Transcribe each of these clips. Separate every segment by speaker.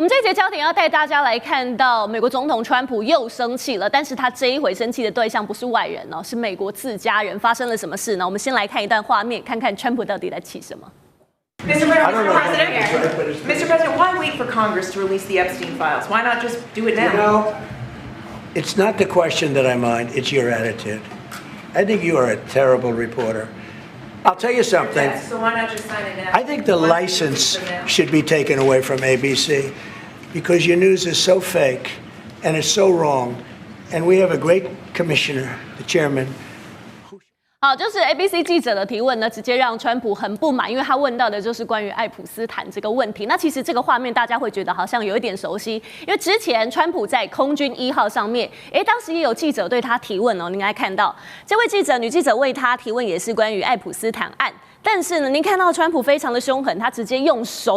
Speaker 1: 我们这一节焦点要带大家来看到，美国总统川普又生气了，但是他这一回生气的对象不是外人哦，是美国自家人。发生了什么事呢？我们先来看一段画面，看看川普到底在气什么。
Speaker 2: Mr. President, why wait for Congress to release the Epstein files? Why not just do it now?
Speaker 3: You know, it's not the question that I mind, it's your attitude. I think you are a terrible reporter. I'll tell you something.
Speaker 2: Yes, so why not just sign it now?
Speaker 3: I think the license should be taken away from ABC because your news is so fake and it's so wrong. And we have a great commissioner, the chairman.
Speaker 1: 好，就是 ABC 记者的提问呢，直接让川普很不满，因为他问到的就是关于爱普斯坦这个问题。那其实这个画面大家会觉得好像有一点熟悉，因为之前川普在空军1号上面，当时也有记者对他提问哦。您来看到这位记者，女记者为他提问也是关于爱普斯坦案。但是呢，您看到川普非常的凶狠，他直接用食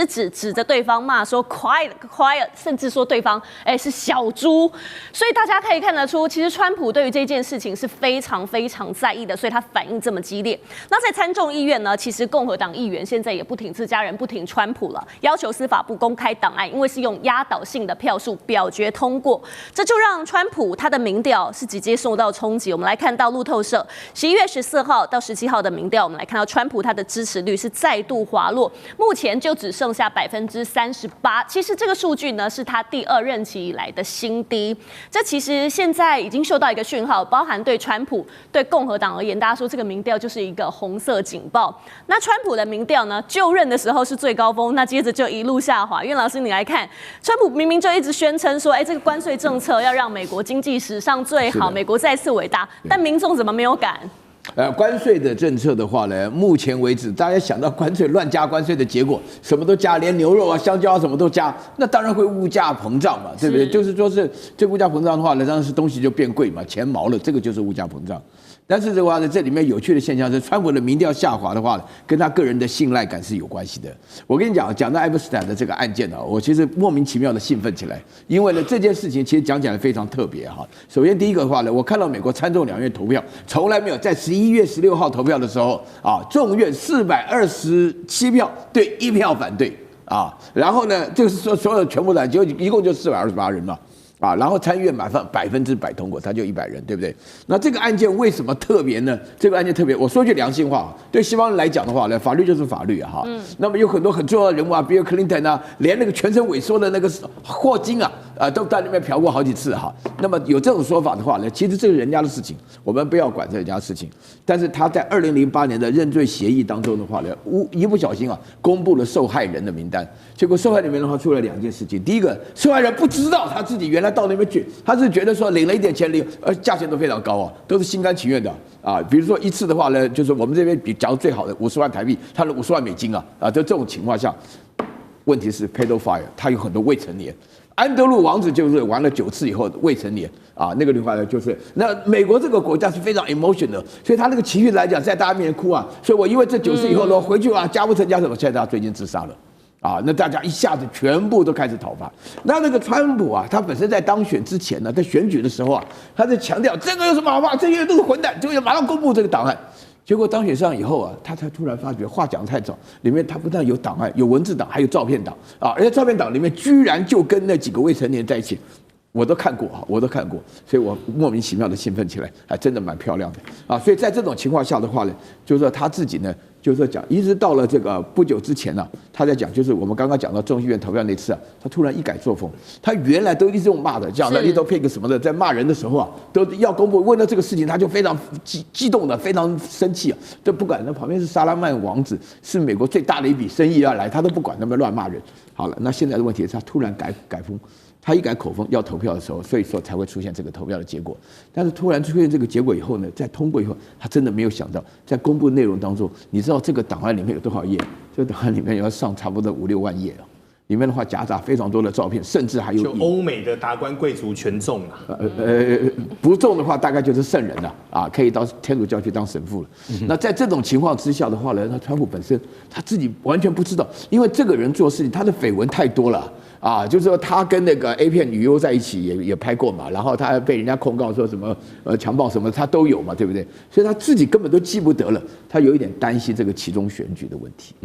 Speaker 1: 指指着对方骂说 quiet， 甚至说对方是小猪。所以大家可以看得出，其实川普对于这件事情是非常非常在意的，所以他反应这么激烈。那在参众议院呢，其实共和党议员现在也不挺自家人，不挺川普了，要求司法部公开档案，因为是用压倒性的票数表决通过，这就让川普他的民调是直接受到冲击。我们来看到路透社11月14号到17号的民调。我们来看到川普他的支持率是再度滑落，目前就只剩下38%。其实这个数据呢是他第2任期以来的新低。这其实现在已经受到一个讯号，包含对川普、对共和党而言，大家说这个民调就是一个红色警报。那川普的民调呢，就任的时候是最高峰，那接着就一路下滑。苑老师，你来看，川普明明就一直宣称说，这个关税政策要让美国经济史上最好，美国再次伟大，但民众怎么没有感？
Speaker 4: 关税的政策的话呢，目前为止，大家想到关税乱加关税的结果，什么都加，连牛肉啊、香蕉啊什么都加，那当然会物价膨胀嘛，对不对？就是说是这物价膨胀的话呢，当然是东西就变贵嘛，钱毛了，这个就是物价膨胀。但是的话呢，这里面有趣的现象是，川普的民调下滑的话，跟他个人的信赖感是有关系的。我跟你讲到爱普斯坦的这个案件呢，我其实莫名其妙的兴奋起来，因为呢这件事情其实讲起来非常特别哈。首先第一个的话呢，我看到美国参众两院投票从来没有在11月16号投票的时候众院427票对1票反对然后呢，就是说所有全部的就一共就428人嘛。然后参议院100%通过，他就100人，对不对？那这个案件为什么特别呢？这个案件特别，我说句良心话，对西方人来讲的话呢，法律就是法律那么有很多很重要的人物比如克林顿连那个全身萎缩的那个霍金都在那边嫖过好几次那么有这种说法的话呢，其实这是人家的事情，我们不要管这人家的事情。但是他在2008年的认罪协议当中的话呢，一不小心公布了受害人的名单，结果受害人的话出了2件事情。第一个，受害人不知道他自己原来到那边去，他是觉得说领了一点钱，价钱都非常高都是心甘情愿的比如说一次的话呢，就是我们这边假如最好的50万台币，他的50万美金就这种情况下，问题是 pedophile 他有很多未成年。安德鲁王子就是玩了9次以后未成年那个的话呢，就是那美国这个国家是非常 emotional， 所以他那个情绪来讲，在大家面前哭所以我因为这9次以后呢，回去家不成家什么，现在他最近自杀了。那大家一下子全部都开始讨伐。那个川普他本身在当选之前呢，在选举的时候他在强调这个有什么好骂，这些都是混蛋，就要马上公布这个档案。结果当选上以后他才突然发觉话讲太早，里面他不但有档案，有文字档，还有照片档而且照片档里面居然就跟那几个未成年在一起。我都看过，所以我莫名其妙的兴奋起来，真的蛮漂亮的所以在这种情况下的话呢，就是说他自己呢，就是说讲，一直到了这个不久之前他在讲，就是我们刚刚讲到众议院投票那次他突然一改作风，他原来都一直用骂的，讲的 little pig 什么的，在骂人的时候都要公布，问到这个事情他就非常激动的，非常生气就不管，那旁边是萨拉曼王子，是美国最大的一笔生意要来，他都不管，那么乱骂人。好了，那现在的问题是他突然改风。他一改口风要投票的时候，所以说才会出现这个投票的结果。但是突然出现这个结果以后呢，在通过以后，他真的没有想到，在公布内容当中，你知道这个档案里面有多少页？这个档案里面要上差不多5、6万页里面的话夹杂非常多的照片，甚至还有
Speaker 5: 就欧美的达官贵族全中
Speaker 4: 不中的话大概就是圣人了可以到天主教去当神父了。那在这种情况之下的话呢，那川普本身他自己完全不知道，因为这个人做事情他的绯闻太多了啊，就是说他跟那个 A 片女优在一起也拍过嘛，然后他被人家控告说什么强暴什么，他都有嘛，对不对？所以他自己根本都记不得了，他有一点担心这个期中选举的问题。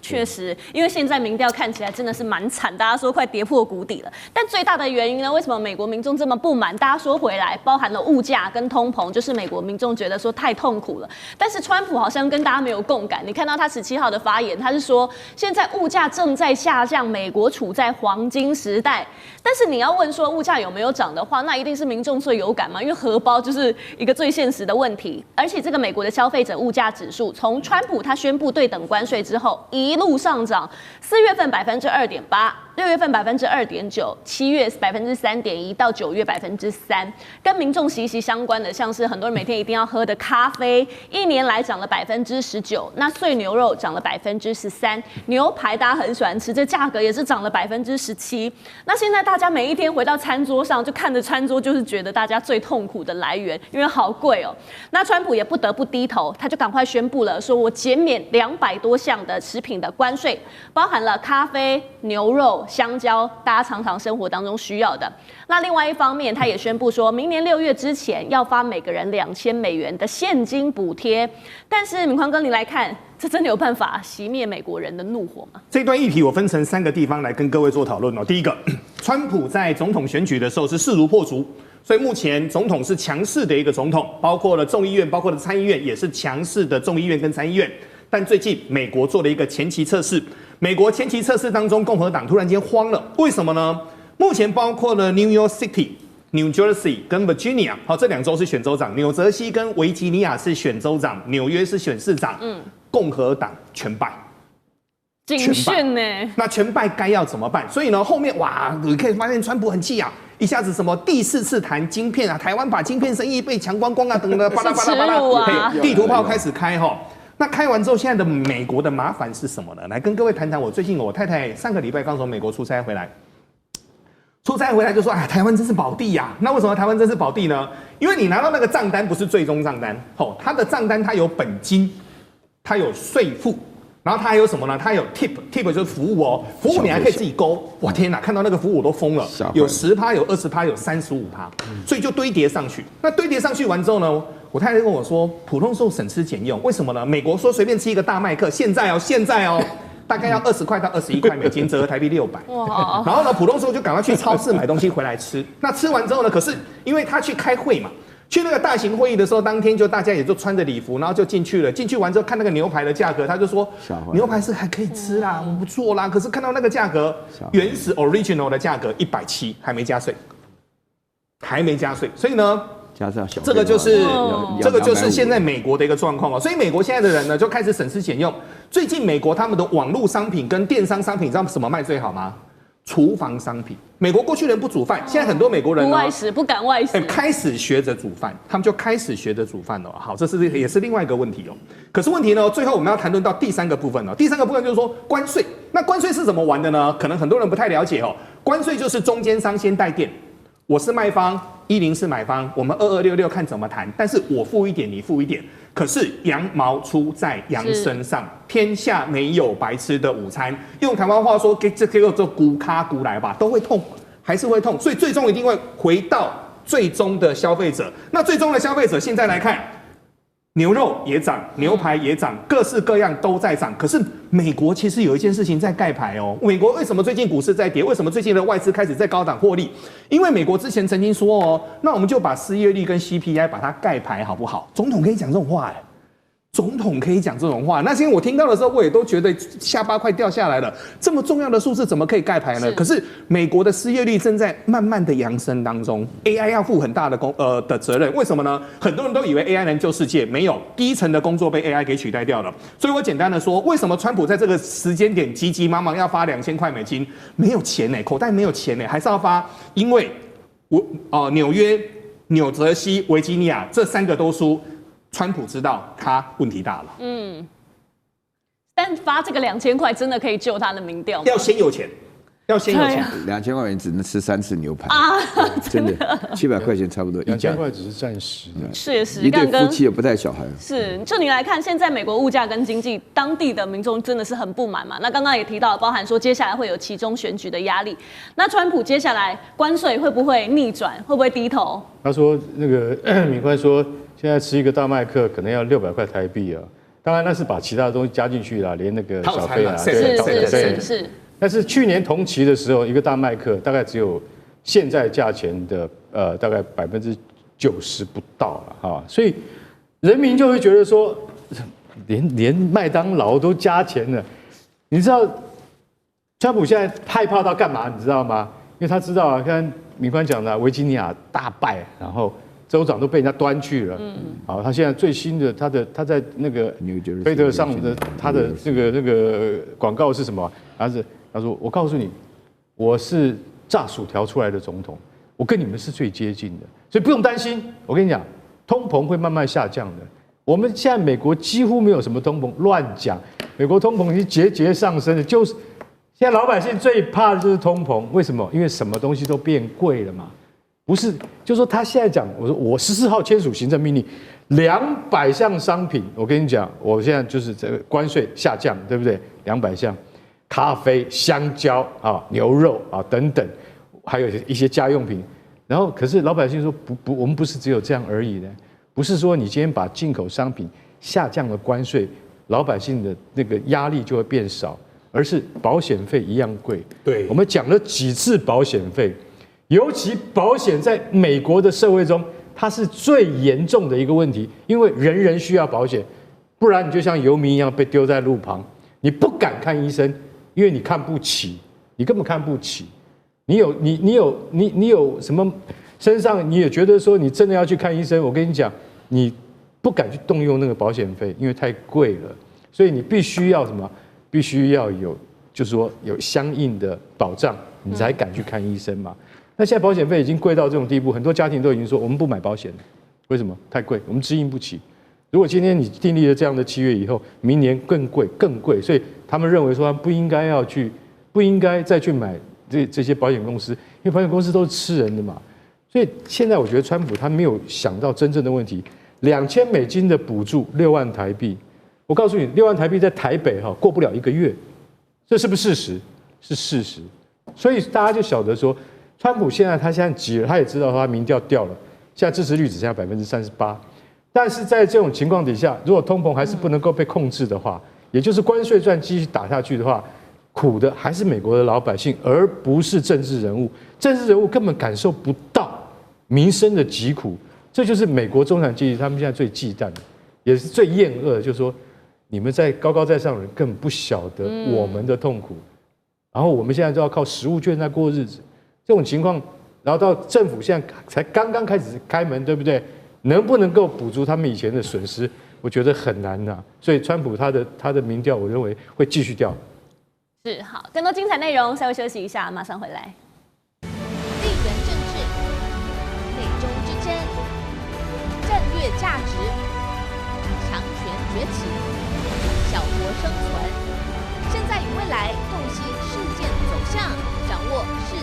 Speaker 1: 确实，因为现在民调看起来真的是蛮惨，大家说快跌破谷底了。但最大的原因呢，为什么美国民众这么不满？大家说回来，包含了物价跟通膨，就是美国民众觉得说太痛苦了。但是川普好像跟大家没有共感。你看到他17号的发言，他是说现在物价正在下降，美国处在黄金时代。但是你要问说物价有没有涨的话，那一定是民众最有感嘛，因为荷包就是一个最现实的问题。而且这个美国的消费者物价指数，从川普他宣布对等关税之后，一路上涨，4月份2.8%，6月份2.9%，7月3.1%，到9月3%。跟民众息息相关的，像是很多人每天一定要喝的咖啡，一年来涨了19%。那碎牛肉涨了13%，牛排大家很喜欢吃，这价格也是涨了17%。那现在大家每一天回到餐桌上，就看着餐桌，就是觉得大家最痛苦的来源，因为好贵哦。那川普也不得不低头，他就赶快宣布了，说我减免200多项的食品的关税，包含了咖啡、牛肉、香蕉，大家常常生活当中需要的。那另外一方面，他也宣布说，明年6月之前要发每个人$2000的现金补贴。但是敏宽哥，你来看，这真的有办法熄灭美国人的怒火吗？
Speaker 5: 这段议题我分成3个地方来跟各位做讨论哦。第一个，川普在总统选举的时候是势如破竹，所以目前总统是强势的一个总统，包括了众议院，包括了参议院，也是强势的众议院跟参议院。但最近美国做了一个前期测试，美国前期测试当中，共和党突然间慌了，为什么呢？目前包括了 New York City、New Jersey 跟 Virginia， 这2州是选州长，纽泽西跟维吉尼亚是选州长，纽约是选市长，共和党全败。
Speaker 1: 警讯呢？
Speaker 5: 那全败该要怎么办？所以呢，后面哇，你可以发现川普很气啊，一下子什么第4次谈晶片啊，台湾把晶片生意被抢光光啊，等等，巴拉巴拉巴拉，地图炮开始开哈。那开完之后，现在的美国的麻烦是什么呢？来跟各位谈谈。我最近我太太上个礼拜刚从美国出差回来。出差回来就说：“哎，台湾真是宝地呀！”那为什么台湾真是宝地呢？因为你拿到那个账单不是最终账单，它的账单它有本金，它有税负，然后它还有什么呢？它有 tip 就是服务哦，服务你还可以自己勾。哇天哪，看到那个服务我都疯了，有10%，有20%，有35%，所以就堆叠上去。那堆叠上去完之后呢，我太太跟我说，普通时候省吃俭用，为什么呢？美国说随便吃一个大麦克，现在哦。大概要20块到21块美金，折合台币600。哇！然后呢，普通时候就赶快去超市买东西回来吃。那吃完之后呢，可是因为他去开会嘛，去那个大型会议的时候，当天就大家也就穿着礼服，然后就进去了。进去完之后看那个牛排的价格，他就说牛排是还可以吃啦，不错啦。可是看到那个价格，原始 original 的价格170，还没加税，所以呢。这个就是现在美国的一个状况哦，所以美国现在的人呢就开始省吃俭用。最近美国他们的网络商品跟电商商品，你知道什么卖最好吗？厨房商品。美国过去人不煮饭，现在很多美国人
Speaker 1: 不外食，不敢外食，
Speaker 5: 开始学着煮饭，他们就开始学着煮饭了。好，这也是另外一个问题哦。可是问题呢，最后我们要谈论到第3个部分了。第3个部分就是说关税。那关税是怎么玩的呢？可能很多人不太了解哦。关税就是中间商先带电。我是卖方，10是买方，我们2266看怎么谈，但是我付一点，你付一点。可是羊毛出在羊身上，天下没有白吃的午餐。用台湾话说，给这个做骨卡骨来吧，都会痛，还是会痛，所以最终一定会回到最终的消费者。那最终的消费者现在来看。牛肉也涨，牛排也涨，各式各样都在涨。可是美国其实有一件事情在盖牌哦。美国为什么最近股市在跌？为什么最近的外资开始在高档获利？因为美国之前曾经说哦，那我们就把失业率跟 CPI 把它盖牌好不好？总统可以讲这种话哎。总统可以讲这种话，那现在我听到的时候，我也都觉得下巴快掉下来了。这么重要的数字怎么可以盖牌呢？可是美国的失业率正在慢慢的扬升当中 ，AI 要负很大的责任。为什么呢？很多人都以为 AI 能救世界，没有，第一层的工作被 AI 给取代掉了。所以我简单的说，为什么川普在这个时间点急急忙忙要发2000块美金？没有钱呢，口袋没有钱呢，还是要发，因为纽约、纽泽西、维吉尼亚这3个都输。川普知道他问题大了，
Speaker 1: 但发这个2000块真的可以救他的民调吗？
Speaker 5: 要先有钱，要先有钱。
Speaker 4: 2000万元只能吃3次牛排啊，真的700块钱差不多
Speaker 6: ，2000块只是暂时的。
Speaker 1: 是
Speaker 4: 一对夫妻也不带小孩。
Speaker 1: 是，就你来看，现在美国物价跟经济，当地的民众真的是很不满嘛。那刚刚也提到，包含说接下来会有期中选举的压力。那川普接下来关税会不会逆转？会不会低头？
Speaker 6: 他说那个敏宽说，现在吃一个大麦克可能要600块台币啊。当然那是把其他的东西加进去啦，连那个小费啊，
Speaker 1: 是。
Speaker 6: 但是去年同期的时候，一个大麦克大概只有现在价钱的大概90%不到了哈，所以人民就会觉得说，连麦当劳都加钱了，你知道，川普现在害怕到干嘛？你知道吗？因为他知道啊，看敏宽讲的，维吉尼亚大败，然后州长都被人家端去了，好，他现在最新的他在那个推特上的他的那个广告是什么？他说：“我告诉你，我是炸薯条出来的总统，我跟你们是最接近的，所以不用担心。我跟你讲，通膨会慢慢下降的。我们现在美国几乎没有什么通膨，乱讲。美国通膨已经节节上升了，就是现在老百姓最怕的就是通膨。为什么？因为什么东西都变贵了嘛。不是，就是说他现在讲，我说我14号签署行政命令，200项商品，我跟你讲，我现在就是这个关税下降，对不对？200项。”咖啡、香蕉啊、牛肉啊等等，还有一些家用品。然后，可是老百姓说不，我们不是只有这样而已呢。不是说你今天把进口商品下降了关税，老百姓的那个压力就会变少，而是保险费一样贵。
Speaker 5: 对，
Speaker 6: 我们讲了几次保险费，尤其保险在美国的社会中，它是最严重的一个问题，因为人人需要保险，不然你就像游民一样被丢在路旁，你不敢看医生。因为你看不起，你根本看不起，你有什么身上，你也觉得说你真的要去看医生，我跟你讲，你不敢去动用那个保险费，因为太贵了，所以你必须要什么？必须要有，就是说有相应的保障，你才敢去看医生嘛。那现在保险费已经贵到这种地步，很多家庭都已经说我们不买保险了，为什么？太贵，我们支应不起。如果今天你订立了这样的契约以后，明年更贵，所以他们认为说他们不应该再去买这些保险公司，因为保险公司都是吃人的嘛。所以现在我觉得川普他没有想到真正的问题，$2000的补助6万台币，我告诉你，6万台币在台北过不了1个月，这是不是事实？是事实。所以大家就晓得说，川普他现在急了，他也知道他民调掉了，现在支持率只剩下38%。但是在这种情况底下，如果通膨还是不能够被控制的话，也就是关税战继续打下去的话，苦的还是美国的老百姓，而不是政治人物。政治人物根本感受不到民生的疾苦，这就是美国中产阶级他们现在最忌惮的，也是最厌恶的，就是说你们在高高在上的人根本不晓得我们的痛苦，然后我们现在就要靠食物券在过日子，这种情况，然后到政府现在才刚刚开始开门，对不对？能不能够补足他们以前的损失？我觉得很难呐。所以川普他的民调，我认为会继续掉。
Speaker 1: 是好，更多精彩内容稍微休息一下，马上回来。
Speaker 7: 地缘政治、内中之争、战略价值、强权崛起、小国生存，现在与未来洞悉事件走向，掌握世